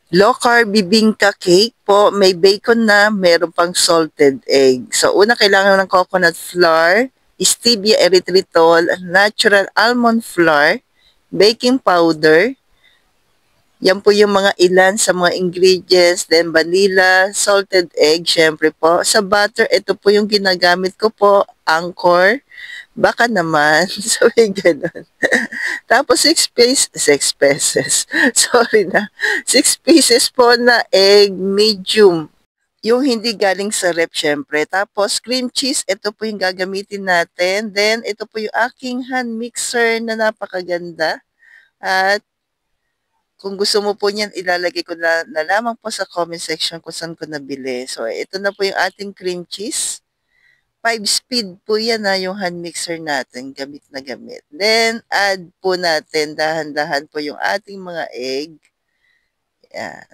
Low carb bibingka cake po, may bacon na, meron pang salted egg. So, una kailangan ng coconut flour, stevia erythritol, natural almond flour, baking powder. Yan po yung mga ilan sa mga ingredients, then vanilla, salted egg, syempre po. Sa butter, ito po yung ginagamit ko po, Anchor. Baka naman, so may ganun. Tapos 6 pesos, sorry na, 6 pieces po na egg, medium. Yung hindi galing sa rep, syempre. Tapos cream cheese, ito po yung gagamitin natin. Then, ito po yung aking hand mixer na napakaganda. At kung gusto mo po niyan, ilalagay ko na lamang po sa comment section kung saan ko nabili. So, ito na po yung ating cream cheese. 5-speed po yan yung hand mixer natin, gamit na gamit. Then, add po natin, dahan-dahan po yung ating mga egg. Yan.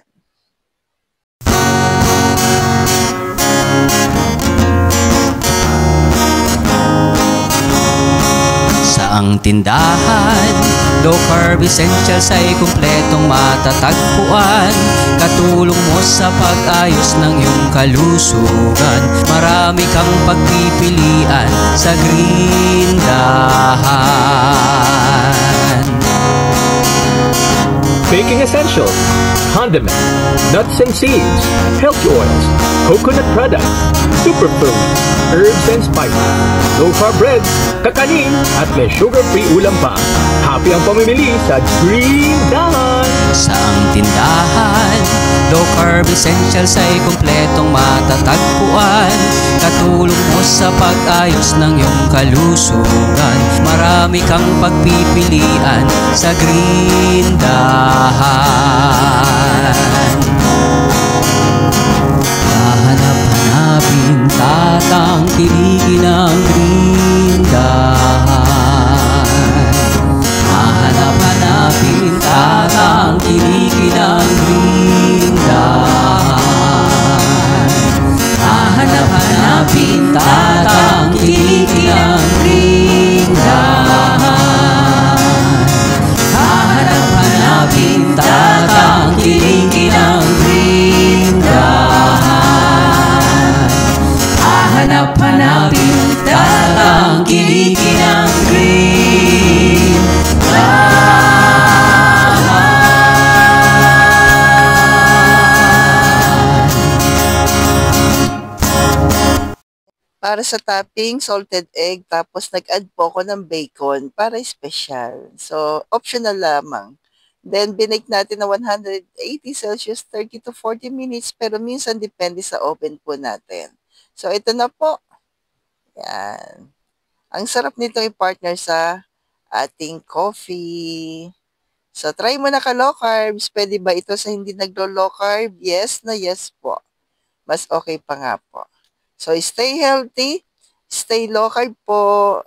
Saang tindahan, low carb essentials ay kumpletong matatagpuan. Katulong mo sa pag-ayos ng iyong kalusugan. Marami kang pagpipilian sa grindahan. Baking essentials, condiments, nuts and seeds, healthy oils, coconut products, superfoods, herbs and spices, low-carb breads, kakanin, at may sugar-free ulam pa. Happy ang pamimili sa Green Dahan! Saang tindahan, low carb essentials ay kumpletong matatagpuan. Katulong mo sa pag-ayos ng iyong kalusugan. Marami kang pagpipilian sa Green Dahan. Hahanap-hanapin, tatangkilikin ang Green Dahan. Hahanap-hanapin, tatangkilikin ang Green Dahan. Hahanap-hanapin, tatangkilikin ang Green Dahan. Hahanap-hanapin, tatangkilikin ang Green Dahan. Hahanap-hanapin, tatangkilikin ang Green Dahan. Para sa topping, salted egg, tapos nag-add po ako ng bacon para special. So, optional lamang. Then, binake natin na 180 Celsius, 30 to 40 minutes, pero minsan depende sa oven po natin. So, ito na po. Yan. Ang sarap nito i-partner sa ating coffee. So, try mo na ka-low carbs. Pwede ba ito sa hindi naglo-low carb? Yes na yes po. Mas okay pa nga po. So, stay healthy, stay low carb po.